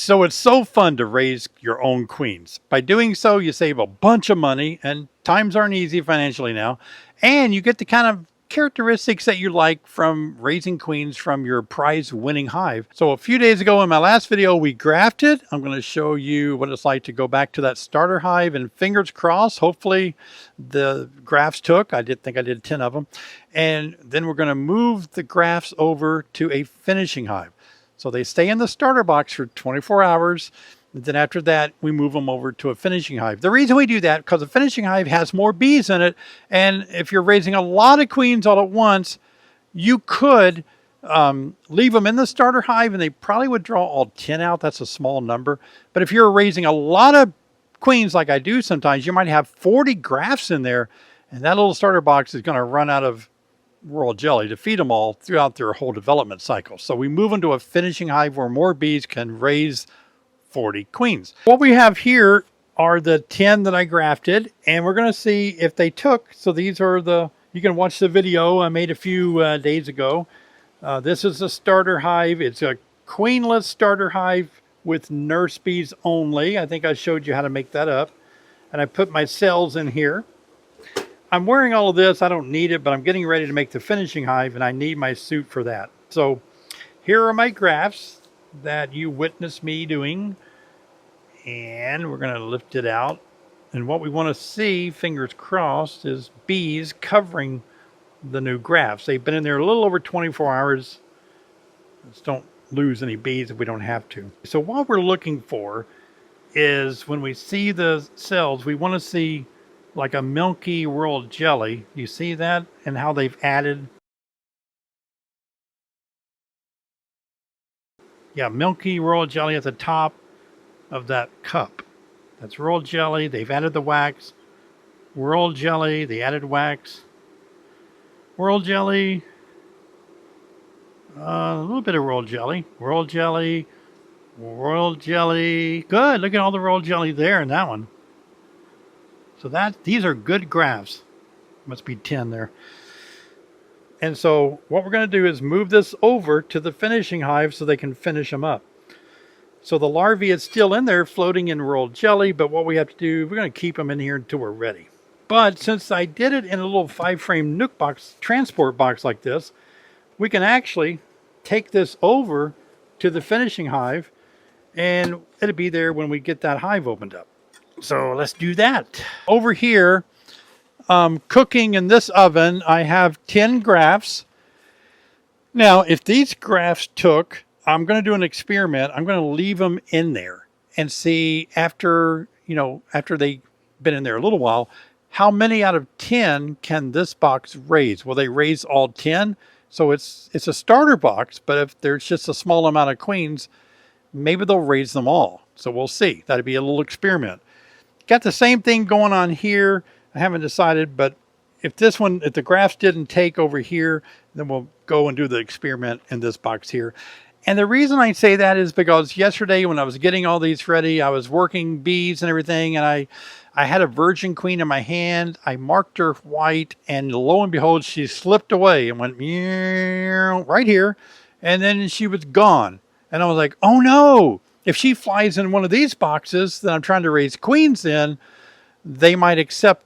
So it's so fun to raise your own queens. By doing so, you save a bunch of money, and times aren't easy financially now. And you get the kind of characteristics that you like from raising queens from your prize winning hive. So a few days ago in my last video, we grafted. I'm going to show you what it's like to go back to that starter hive, and fingers crossed, hopefully the grafts took. I did 10 of them. And then we're going to move the grafts over to a finishing hive. So they stay in the starter box for 24 hours. And then after that, we move them over to a finishing hive. The reason we do that, because a finishing hive has more bees in it. And if you're raising a lot of queens all at once, you could leave them in the starter hive and they probably would draw all 10 out. That's a small number. But if you're raising a lot of queens like I do sometimes, you might have 40 grafts in there. And that little starter box is going to run out of royal jelly to feed them all throughout their whole development cycle. So we move them to a finishing hive where more bees can raise 40 queens. What we have here are the 10 that I grafted, and we're going to see if they took. So these are you can watch the video I made a few days ago. This is a starter hive. It's a queenless starter hive with nurse bees only. I think I showed you how to make that up. And I put my cells in here. I'm wearing all of this. I don't need it, but I'm getting ready to make the finishing hive, and I need my suit for that. So here are my grafts that you witnessed me doing. And we're going to lift it out. And what we want to see, fingers crossed, is bees covering the new grafts. They've been in there a little over 24 hours. Just don't lose any bees if we don't have to. So what we're looking for is when we see the cells, we want to see like a milky royal jelly. You see that? And how they've added. Yeah, milky royal jelly at the top of that cup. That's royal jelly. They've added the wax. Royal jelly. They added wax. Royal jelly. A little bit of royal jelly. Royal jelly. Royal jelly. Good. Look at all the royal jelly there in that one. So these are good grafts. Must be 10 there. And so what we're going to do is move this over to the finishing hive so they can finish them up. So the larvae is still in there floating in royal jelly, but what we have to do, we're going to keep them in here until we're ready. But since I did it in a little 5-frame Nook box, transport box like this, we can actually take this over to the finishing hive, and it'll be there when we get that hive opened up. So let's do that. Over here, cooking in this oven, I have 10 grafts. Now, if these grafts took, I'm going to do an experiment. I'm going to leave them in there and see after they've been in there a little while, how many out of 10 can this box raise? Will they raise all 10? So it's a starter box, but if there's just a small amount of queens, maybe they'll raise them all. So we'll see. That'd be a little experiment. Got the same thing going on here. I haven't decided, but if the grafts didn't take over here, then we'll go and do the experiment in this box here. And the reason I say that is because yesterday when I was getting all these ready, I was working bees and everything, and I had a virgin queen in my hand. I marked her white, and lo and behold, she slipped away and went meow right here, and then she was gone. And I was like, oh no, if she flies in one of these boxes that I'm trying to raise queens in, they might accept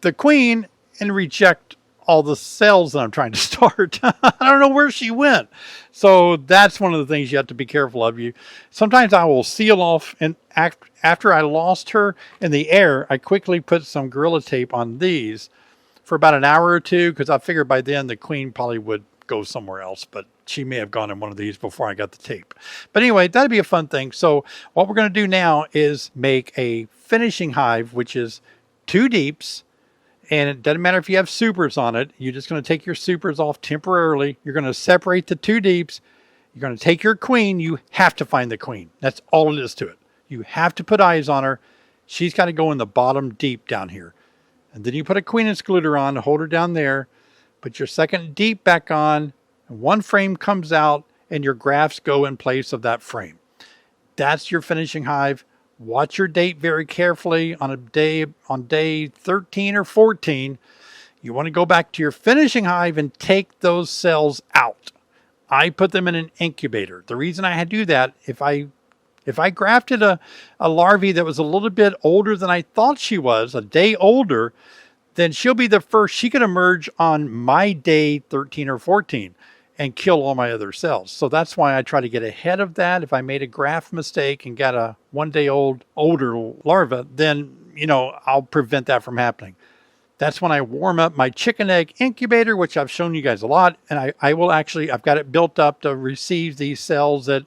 the queen and reject all the cells that I'm trying to start. I don't know where she went. So that's one of the things you have to be careful of. Sometimes I will seal off, and after I lost her in the air, I quickly put some Gorilla Tape on these for about an hour or two, because I figured by then the queen probably would go somewhere else, but she may have gone in one of these before I got the tape. But anyway, that'd be a fun thing. So what we're going to do now is make a finishing hive, which is 2 deeps. And it doesn't matter if you have supers on it. You're just going to take your supers off temporarily. You're going to separate the 2 deeps. You're going to take your queen. You have to find the queen. That's all it is to it. You have to put eyes on her. She's got to go in the bottom deep down here. And then you put a queen excluder on to hold her down there. Put your second deep back on. And 1 frame comes out, and your grafts go in place of that frame. That's your finishing hive. Watch your date very carefully on day 13 or 14. You want to go back to your finishing hive and take those cells out. I put them in an incubator. The reason I do that, if I If I grafted a larvae that was a little bit older than I thought she was, a day older, then she'll be the first. She could emerge on my day 13 or 14 and kill all my other cells. So that's why I try to get ahead of that. If I made a graft mistake and got a 1 day older larva, then, you know, I'll prevent that from happening. That's when I warm up my chicken egg incubator, which I've shown you guys a lot. And I will actually, I've got it built up to receive these cells at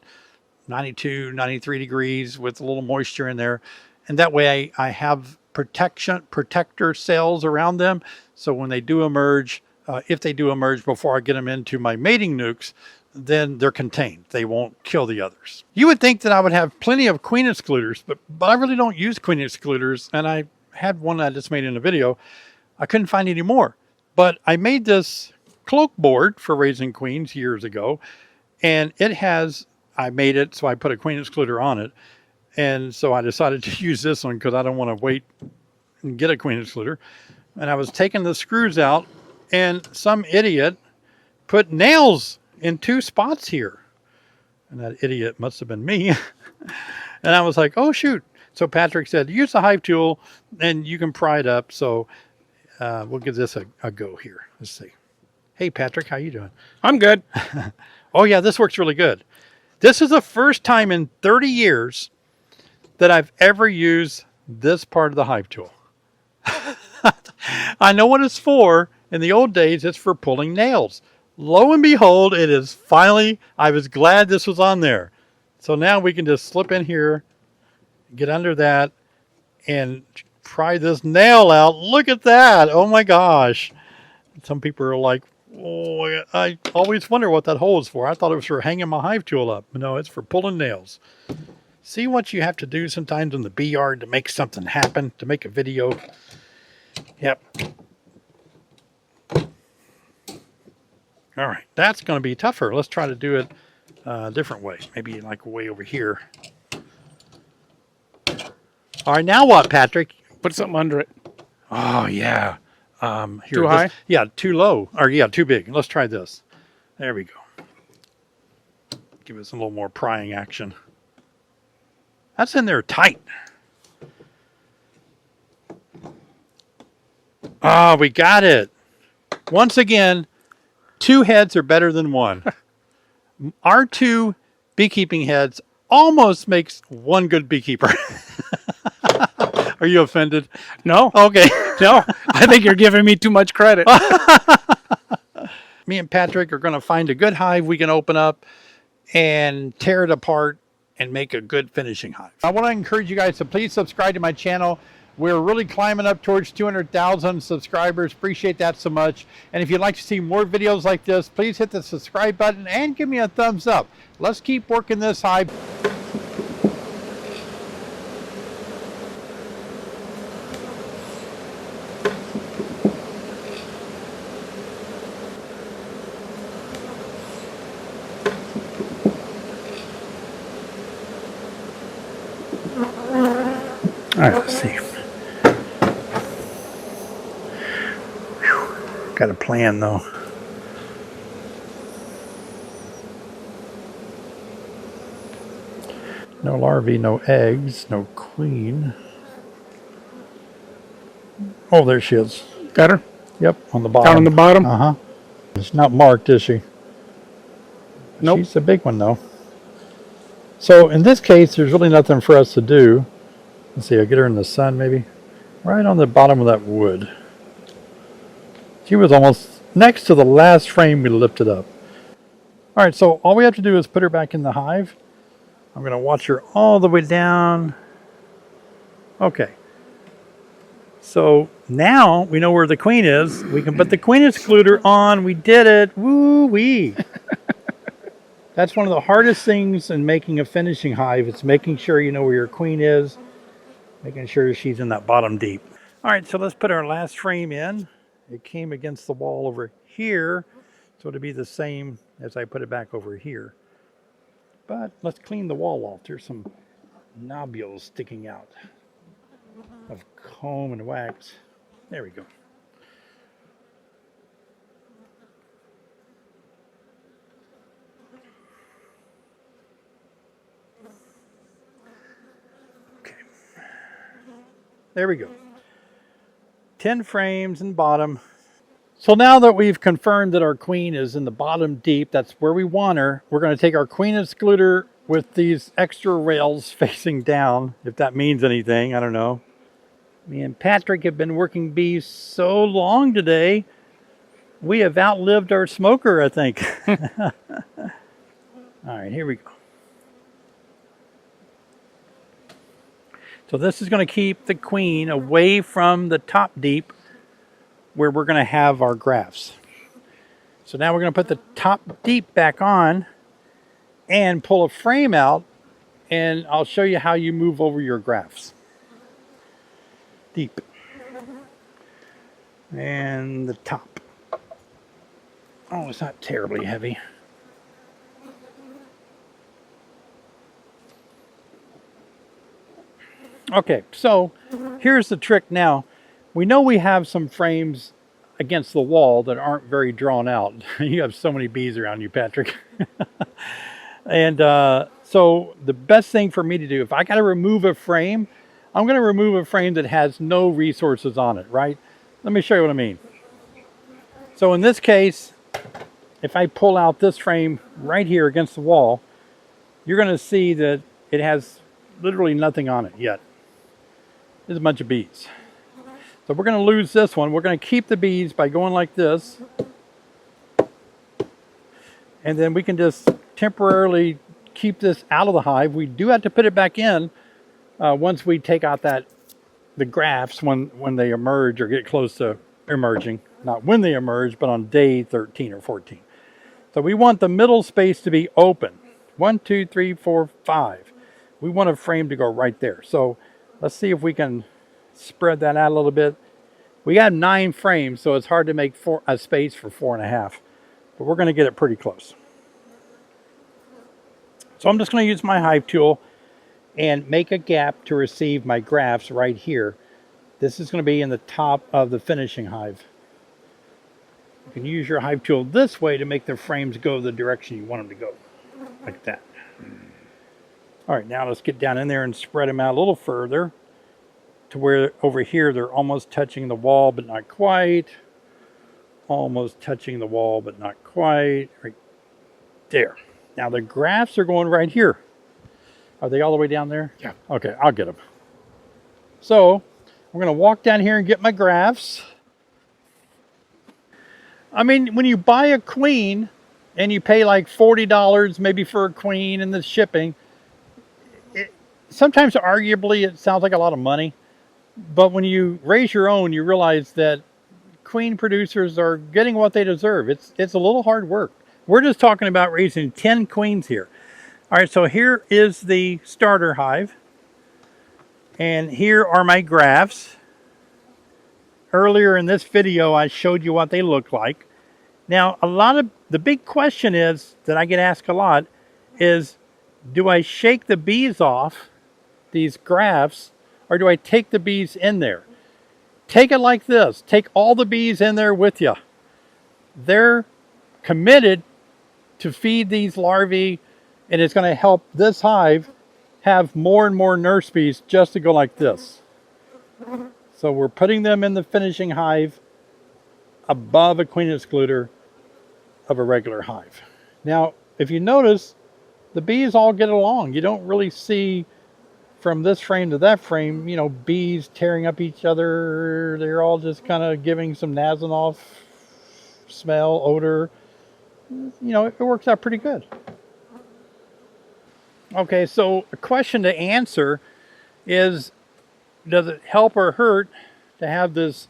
92, 93 degrees with a little moisture in there. And that way I have protector cells around them. So when they do emerge, if they do emerge before I get them into my mating nukes, then they're contained. They won't kill the others. You would think that I would have plenty of queen excluders, but I really don't use queen excluders. And I had one I just made in a video. I couldn't find any more, but I made this cloak board for raising queens years ago. And I made it, so I put a queen excluder on it. And so I decided to use this one because I don't want to wait and get a queen excluder. And I was taking the screws out, and some idiot put nails in 2 spots here. And that idiot must have been me. And I was like, oh, shoot. So Patrick said, use the hive tool, and you can pry it up. So we'll give this a go here. Let's see. Hey, Patrick, how you doing? I'm good. Oh, yeah, this works really good. This is the first time in 30 years that I've ever used this part of the hive tool. I know what it's for. In the old days, it's for pulling nails. Lo and behold, it is finally, I was glad this was on there. So now we can just slip in here, get under that, and pry this nail out. Look at that. Oh my gosh. Some people are like, oh, I always wonder what that hole is for. I thought it was for hanging my hive tool up. No, it's for pulling nails. See what you have to do sometimes in the bee yard to make something happen, to make a video. Yep. All right, that's going to be tougher. Let's try to do it a different way. Maybe like way over here. All right, now what, Patrick? Put something under it. Oh, yeah. Here, too high? Yeah, too low. Or yeah, too big. Let's try this. There we go. Give us a little more prying action. That's in there tight. Oh, we got it. Once again, 2 heads are better than 1. Our 2 beekeeping heads almost makes 1 good beekeeper. Are you offended? No. Okay. No, I think you're giving me too much credit. Me and Patrick are going to find a good hive we can open up and tear it apart and make a good finishing hive. I want to encourage you guys to please subscribe to my channel. We're really climbing up towards 200,000 subscribers. Appreciate that so much. And if you'd like to see more videos like this, please hit the subscribe button and give me a thumbs up. Let's keep working this hive. All right, let's see. Whew. Got a plan though. No larvae, no eggs, no queen. Oh, there she is. Got her? Yep, on the bottom. Down on the bottom? Uh-huh. It's not marked, is she? Nope. She's a big one though. So in this case, there's really nothing for us to do. Let's see, I'll get her in the sun maybe. Right on the bottom of that wood. She was almost next to the last frame we lifted up. All right, so all we have to do is put her back in the hive. I'm going to watch her all the way down. Okay. So now we know where the queen is. We can put the queen excluder on. We did it. Woo-wee. That's one of the hardest things in making a finishing hive. It's making sure you know where your queen is. Making sure she's in that bottom deep. All right, so let's put our last frame in. It came against the wall over here, so it'll be the same as I put it back over here. But let's clean the wall off. There's some nobules sticking out of comb and wax. There we go. There we go. 10 frames in bottom. So now that we've confirmed that our queen is in the bottom deep, that's where we want her, we're going to take our queen excluder with these extra rails facing down, if that means anything, I don't know. Me and Patrick have been working bees so long today, we have outlived our smoker, I think. All right, here we go. So this is going to keep the queen away from the top deep where we're going to have our grafts. So now we're going to put the top deep back on and pull a frame out, and I'll show you how you move over your grafts. Deep. And the top. Oh, it's not terribly heavy. Okay, so here's the trick now. We know we have some frames against the wall that aren't very drawn out. You have so many bees around you, Patrick. And so the best thing for me to do, if I got to remove a frame, I'm going to remove a frame that has no resources on it, right? Let me show you what I mean. So in this case, if I pull out this frame right here against the wall, you're going to see that it has literally nothing on it yet. There's a bunch of bees. So we're going to lose this one. We're going to keep the bees by going like this. And then we can just temporarily keep this out of the hive. We do have to put it back in once we take out the grafts when they emerge or get close to emerging. Not when they emerge, but on day 13 or 14. So we want the middle space to be open. 1, 2, 3, 4, 5. We want a frame to go right there. So let's see if we can spread that out a little bit. We got 9 frames, so it's hard to make a space for 4.5. But we're going to get it pretty close. So I'm just going to use my hive tool and make a gap to receive my grafts right here. This is going to be in the top of the finishing hive. You can use your hive tool this way to make the frames go the direction you want them to go. Like that. All right, now let's get down in there and spread them out a little further to where over here they're almost touching the wall, but not quite. Almost touching the wall, but not quite. Right there. Now the grafts are going right here. Are they all the way down there? Yeah. Okay, I'll get them. So I'm going to walk down here and get my grafts. I mean, when you buy a queen and you pay like $40 maybe for a queen and the shipping, sometimes arguably it sounds like a lot of money. But when you raise your own, you realize that queen producers are getting what they deserve. It's a little hard work. We're just talking about raising 10 queens here. All right, so here is the starter hive. And here are my grafts. Earlier in this video, I showed you what they look like. Now, the big question is, that I get asked a lot, is do I shake the bees off these grafts, or do I take the bees in there? Take it like this. Take all the bees in there with you. They're committed to feed these larvae, and it's going to help this hive have more and more nurse bees just to go like this. So we're putting them in the finishing hive above a queen excluder of a regular hive. Now, if you notice, the bees all get along. You don't really see from this frame to that frame, you know, bees tearing up each other. They're all just kind of giving some Nasonoff smell, odor. You know, it works out pretty good. Okay, so a question to answer is, does it help or hurt to have this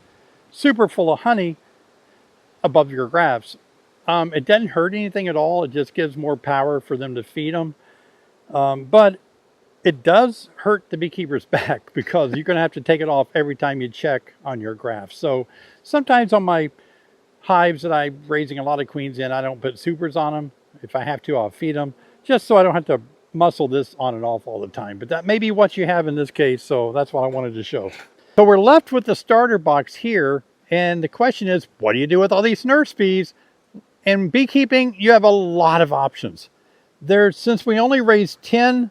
super full of honey above your grafts? It doesn't hurt anything at all. It just gives more power for them to feed them. But it does hurt the beekeeper's back, because you're going to have to take it off every time you check on your grafts. So sometimes on my hives that I'm raising a lot of queens in, I don't put supers on them. If I have to, I'll feed them, just so I don't have to muscle this on and off all the time. But that may be what you have in this case, so that's what I wanted to show. So we're left with the starter box here, and the question is, what do you do with all these nurse bees? In beekeeping, you have a lot of options. Since we only raised 10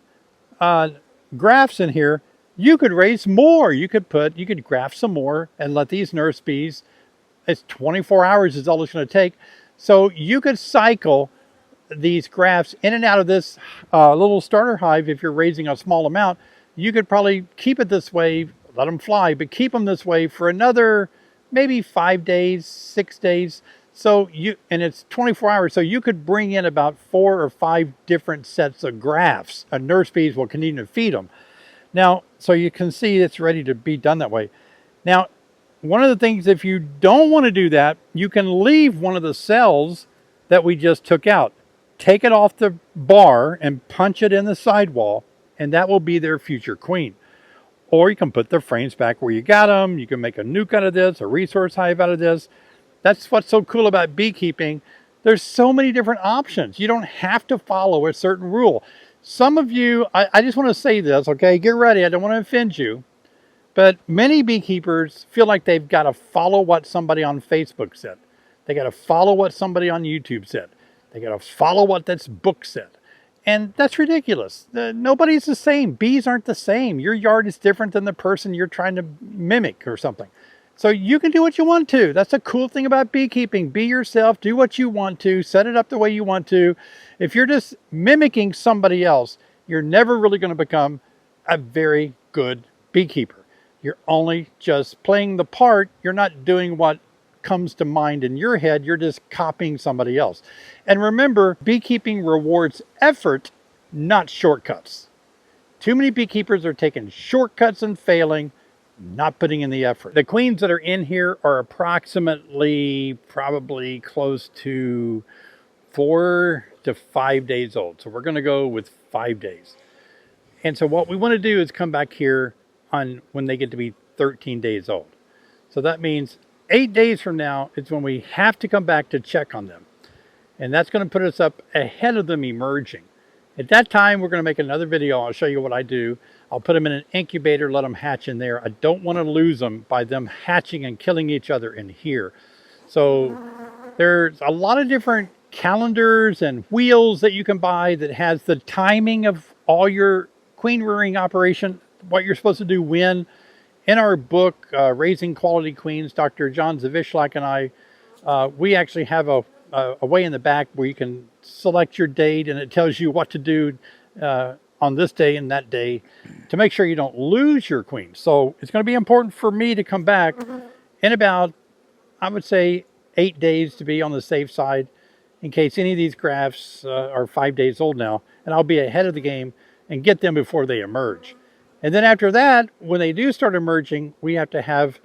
grafts in here, you could raise more. You could graft some more and let these nurse bees, it's 24 hours is all it's going to take. So you could cycle these grafts in and out of this little starter hive. If you're raising a small amount, you could probably keep it this way, let them fly, but keep them this way for another maybe 5 days, 6 days. So and it's 24 hours. So you could bring in about 4 or 5 different sets of grafts. Nurse bees will continue to feed them. Now, so you can see it's ready to be done that way. Now, one of the things, if you don't want to do that, you can leave one of the cells that we just took out. Take it off the bar and punch it in the sidewall, and that will be their future queen. Or you can put the frames back where you got them. You can make a nuke out of this, a resource hive out of this. That's what's so cool about beekeeping. There's so many different options. You don't have to follow a certain rule. Some of you, I just want to say this, okay? Get ready. I don't want to offend you. But many beekeepers feel like they've got to follow what somebody on Facebook said. They got to follow what somebody on YouTube said. They got to follow what this book said. And that's ridiculous. Nobody's the same. Bees aren't the same. Your yard is different than the person you're trying to mimic or something. So you can do what you want to. That's a cool thing about beekeeping. Be yourself. Do what you want to. Set it up the way you want to. If you're just mimicking somebody else, you're never really going to become a very good beekeeper. You're only just playing the part. You're not doing what comes to mind in your head. You're just copying somebody else. And remember, beekeeping rewards effort, not shortcuts. Too many beekeepers are taking shortcuts and failing, not putting in the effort. The queens that are in here are approximately probably close to 4 to 5 days old. So we're going to go with 5 days. And so what we want to do is come back here on when they get to be 13 days old. So that means 8 days from now is when we have to come back to check on them. And that's going to put us up ahead of them emerging. At that time, we're going to make another video. I'll show you what I do. I'll put them in an incubator, let them hatch in there. I don't want to lose them by them hatching and killing each other in here. So there's a lot of different calendars and wheels that you can buy that has the timing of all your queen rearing operation, what you're supposed to do when. In our book, Raising Quality Queens, Dr. John Zavishlak and I, we actually have a way in the back where you can select your date and it tells you what to do on this day and that day to make sure you don't lose your queen. So it's going to be important for me to come back in about, I would say, 8 days to be on the safe side in case any of these grafts are 5 days old now, and I'll be ahead of the game and get them before they emerge. And then after that, when they do start emerging, we have to have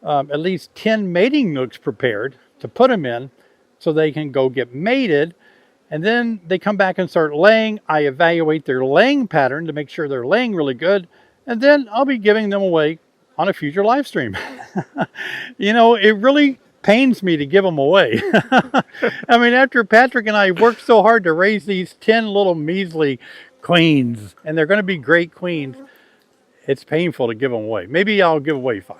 at least 10 mating nooks prepared to put them in so they can go get mated. And then they come back and start laying. I evaluate their laying pattern to make sure they're laying really good. And then I'll be giving them away on a future live stream. You know, it really pains me to give them away. I mean, after Patrick and I worked so hard to raise these 10 little measly queens, and they're going to be great queens, it's painful to give them away. Maybe I'll give away 5.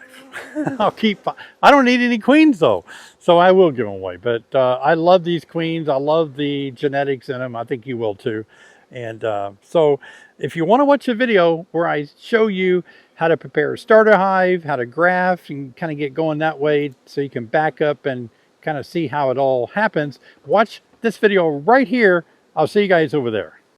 I'll keep 5. I don't need any queens though, so I will give them away. But I love these queens. I love the genetics in them. I think you will too. And so if you want to watch a video where I show you how to prepare a starter hive, how to graft, and kind of get going that way so you can back up and kind of see how it all happens, watch this video right here. I'll see you guys over there.